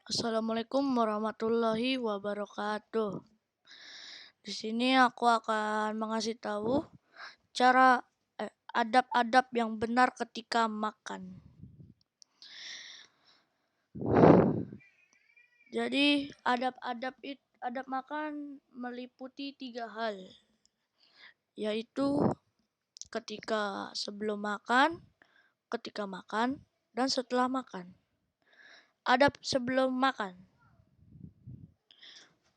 Assalamualaikum warahmatullahi wabarakatuh. Di sini aku akan mengasih tahu cara adab-adab yang benar ketika makan. Jadi adab makan meliputi 3 hal, yaitu ketika sebelum makan, ketika makan, dan setelah makan. Adab sebelum makan.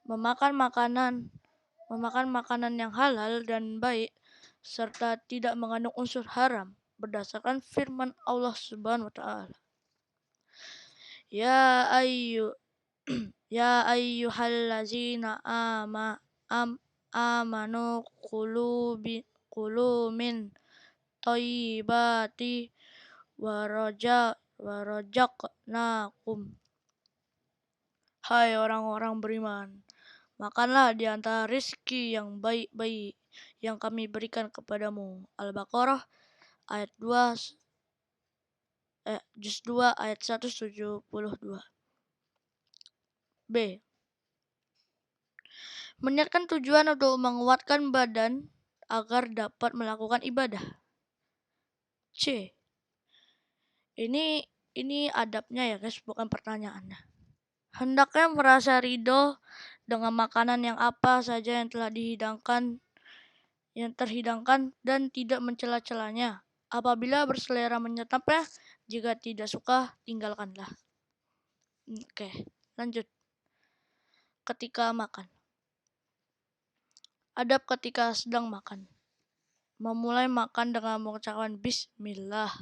Memakan makanan yang halal dan baik serta tidak mengandung unsur haram berdasarkan firman Allah Subhanahu wa taala. Ya ayyu ya ayyuhallazina amanu kulu min thayyibati warajaqnakum. Hai orang-orang beriman, makanlah di antara rizki yang baik-baik yang kami berikan kepadamu. Al-Baqarah ayat 2 juz 2 ayat 172. B. Meniatkan tujuan untuk menguatkan badan agar dapat melakukan ibadah. C. Ini adabnya ya guys, bukan pertanyaannya. Hendaknya merasa ridho dengan makanan yang apa saja yang telah terhidangkan dan tidak mencela-celanya. Apabila berselera menyantapnya, jika tidak suka, tinggalkanlah. Oke, lanjut. Ketika makan. Adab ketika sedang makan. Memulai makan dengan mengucapkan bismillah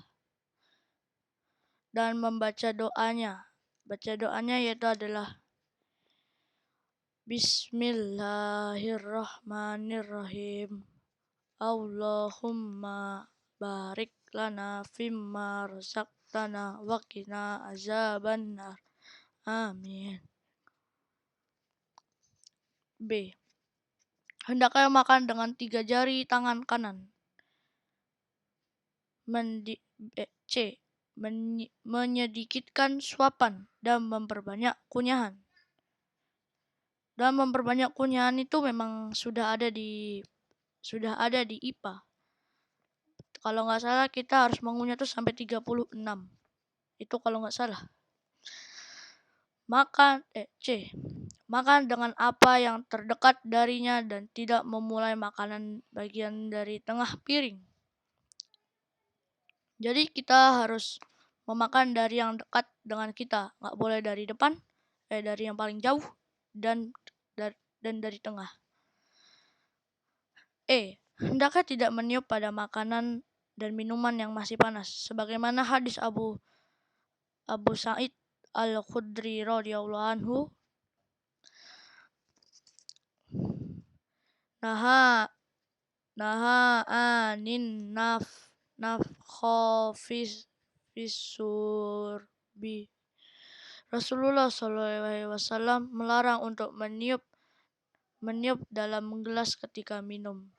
dan membaca doanya. Baca doanya yaitu adalah Bismillahirrahmanirrahim. Allahumma barik lana fimma razaqtana wa qina azabannar. Amin. B. Hendaknya makan dengan 3 jari tangan kanan. C. Menyedikitkan suapan dan memperbanyak kunyahan. Dan memperbanyak kunyahan itu memang sudah ada di IPA. Kalau nggak salah kita harus mengunyah tuh sampai 36. Itu kalau nggak salah. C. Makan dengan apa yang terdekat darinya dan tidak memulai makanan bagian dari tengah piring. Jadi kita harus memakan dari yang dekat dengan kita, nggak boleh dari depan, dari yang paling jauh dan dari tengah. E. Hendaknya tidak meniup pada makanan dan minuman yang masih panas, sebagaimana hadis Abu Sa'id Al-Khudri radhiyallahu anhu. Naha anin fisurbi. Rasulullah SAW melarang untuk meniup dalam gelas ketika minum.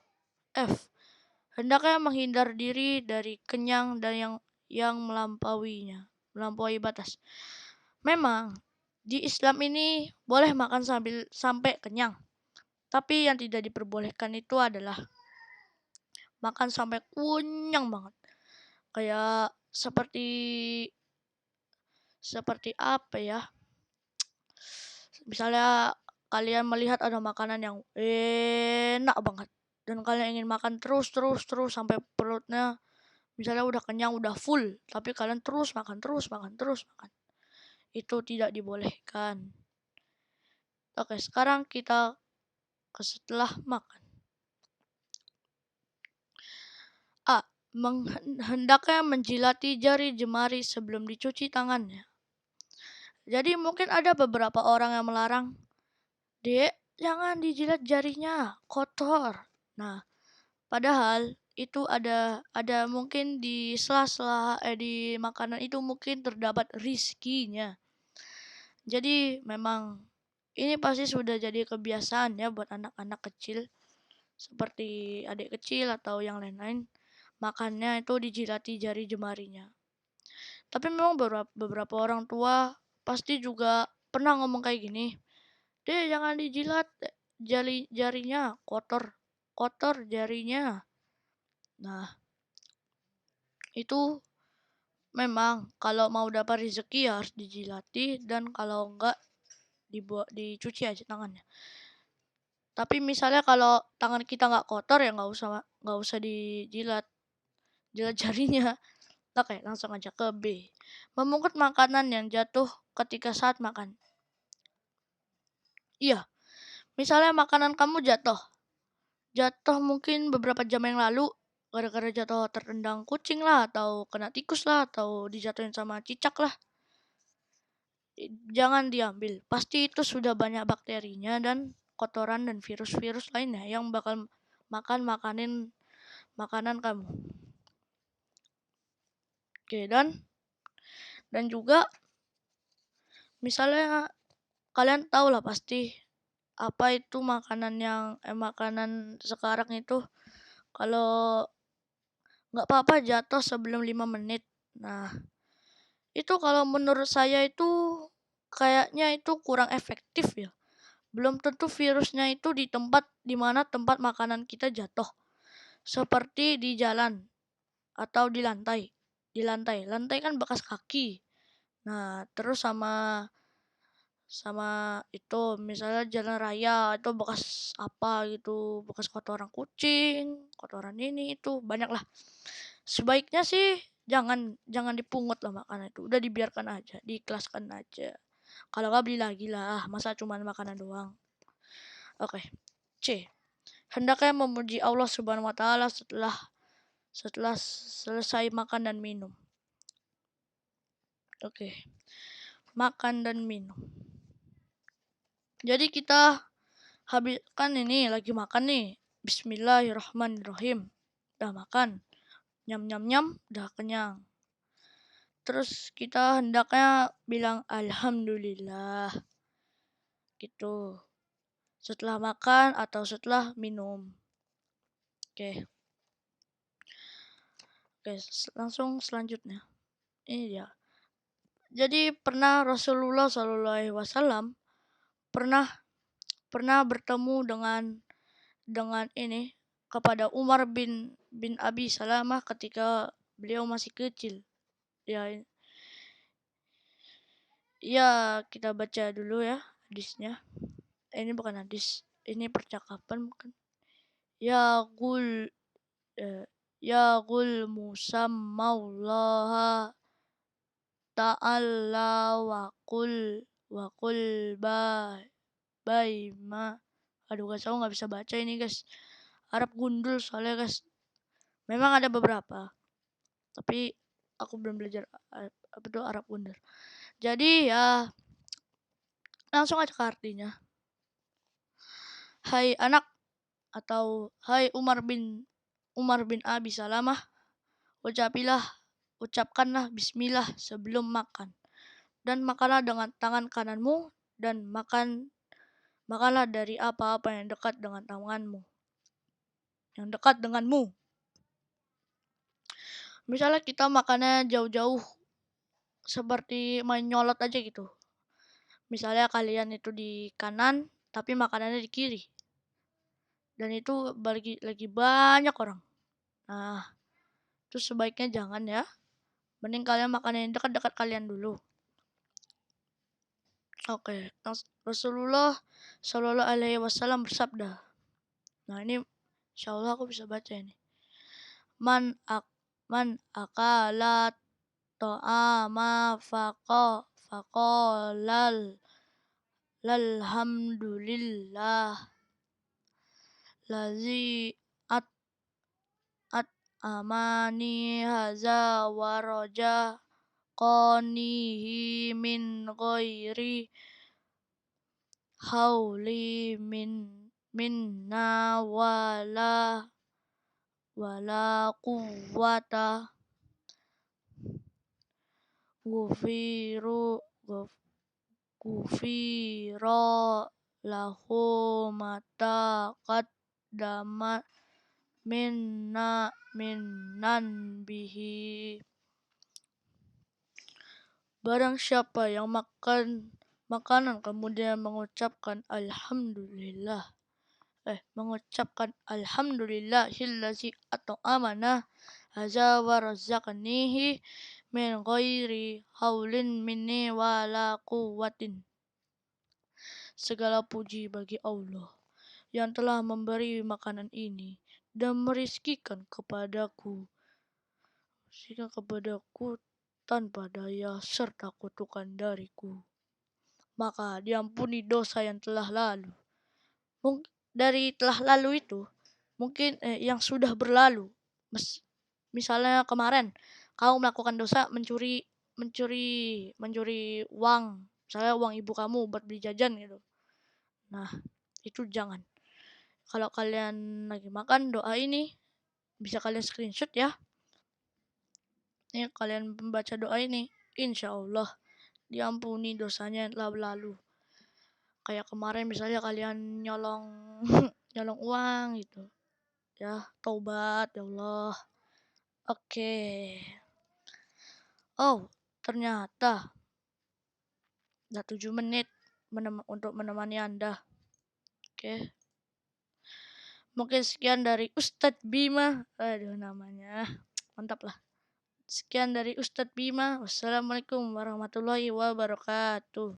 F. Hendaknya menghindar diri dari kenyang dan yang melampaui batas. Memang di Islam ini boleh makan sampai kenyang. Tapi yang tidak diperbolehkan itu adalah makan sampai kenyang banget. Kayak seperti apa ya? Misalnya kalian melihat ada makanan yang enak banget dan kalian ingin makan terus sampai perutnya misalnya udah kenyang, udah full, tapi kalian terus makan. Itu tidak dibolehkan. Oke, sekarang kita ke setelah makan. A. Hendaknya menjilati jari jemari sebelum dicuci tangannya. Jadi mungkin ada beberapa orang yang melarang, "Dek, jangan dijilat jarinya, kotor." Nah, padahal itu ada mungkin di sela-sela di makanan itu mungkin terdapat rizkinya. Jadi memang ini pasti sudah jadi kebiasaan ya buat anak-anak kecil seperti adik kecil atau yang lain-lain, makannya itu dijilati jari jemarinya. Tapi memang beberapa orang tua pasti juga pernah ngomong kayak gini, "Dek, jangan dijilat, jarinya kotor, kotor jarinya." Nah, itu memang kalau mau dapat rezeki ya harus dijilati dan kalau enggak dicuci aja tangannya. Tapi misalnya kalau tangan kita nggak kotor ya nggak usah dijilat jarinya. Oke, langsung aja ke B. Memungut makanan yang jatuh ketika saat makan. Iya, misalnya makanan kamu jatuh. Jatuh mungkin beberapa jam yang lalu gara-gara jatuh tertendang kucing lah atau kena tikus lah atau dijatuhin sama cicak lah. Jangan diambil. Pasti itu sudah banyak bakterinya dan kotoran dan virus-virus lainnya yang bakal makanin makanan kamu. Oke, dan juga misalnya kalian tahu lah pasti apa itu makanan sekarang itu kalau nggak apa-apa jatuh sebelum 5 menit. Nah, itu kalau menurut saya itu kayaknya itu kurang efektif ya. Belum tentu virusnya itu di mana tempat makanan kita jatuh. Seperti di jalan atau di lantai. Di lantai. Lantai kan bekas kaki. Nah, terus sama itu misalnya jalan raya itu bekas apa gitu, bekas kotoran kucing, kotoran ini itu banyak lah. Sebaiknya sih jangan dipungut lah makanan itu, udah dibiarkan aja, diikhlaskan aja. Kalau nggak beli lagi lah, masa cuma makanan doang. Oke, C. Hendaknya memuji Allah Subhanahu wa taala setelah selesai makan dan minum. Oke. Makan dan minum. Jadi kita habis kan ini lagi makan nih. Bismillahirrahmanirrahim. Udah makan. Nyam nyam nyam, udah kenyang. Terus kita hendaknya bilang alhamdulillah. Gitu. Setelah makan atau setelah minum. Oke. Oke, langsung selanjutnya. Ini dia. Jadi pernah Rasulullah SAW pernah bertemu dengan ini kepada Umar bin Abi Salamah ketika beliau masih kecil. Ya, ya kita baca dulu ya hadisnya. Ini bukan hadis, ini percakapan bukan. Ya gul ya gul musammallaha ta'ala wa qul baima. Aduh guys, aku nggak bisa baca ini guys. Arab gundul soalnya guys. Memang ada beberapa, tapi aku belum belajar apa itu Arab gundul. Jadi ya langsung aja ke artinya. Hai anak atau hai Umar bin Abi Salamah, ucapkanlah bismillah sebelum makan. Dan makanlah dengan tangan kananmu dan makanlah dari apa-apa yang dekat dengan tanganmu. Yang dekat denganmu. Misalnya kita makannya jauh-jauh seperti main nyolot aja gitu. Misalnya kalian itu di kanan tapi makanannya di kiri. Dan itu lagi banyak orang. Nah, itu sebaiknya jangan ya. Mending kalian makan yang dekat-dekat kalian dulu. Oke, Rasulullah Shallallahu Alaihi Wasallam bersabda. Nah ini, insyaallah aku bisa baca ini. Man akala to'ama faqolal alhamdulillah lazi at amani haza waraja qanihi min ghairi hauli minna wala quwwata gufiru gufiro lahu mata qaddama minnan bihi. Barang siapa yang makan makanan, kemudian mengucapkan alhamdulillahillazi at'amana haza wa razaqanihi min ghairi haulin minni wala quwwatin. Segala puji bagi Allah yang telah memberi makanan ini dan merizkikan kepadaku tanpa daya serta kutukan dariku. Maka diampuni dosa yang telah lalu. Dari telah lalu itu mungkin yang sudah berlalu. Misalnya kemarin kamu melakukan dosa mencuri uang, misalnya uang ibu kamu buat beli jajan gitu. Nah, itu jangan. Kalau kalian lagi makan doa ini bisa kalian screenshot ya. Nih kalian membaca doa ini, insya Allah diampuni dosanya yang telah berlalu. Kayak kemarin misalnya kalian nyolong nyolong uang gitu. Ya, taubat ya Allah. Oke. Oh, ternyata udah 7 menit untuk menemani Anda. Oke. Mungkin sekian dari Ustadz Bima. Aduh namanya. Mantap lah. Sekian dari Ustadz Bima. Wassalamualaikum warahmatullahi wabarakatuh.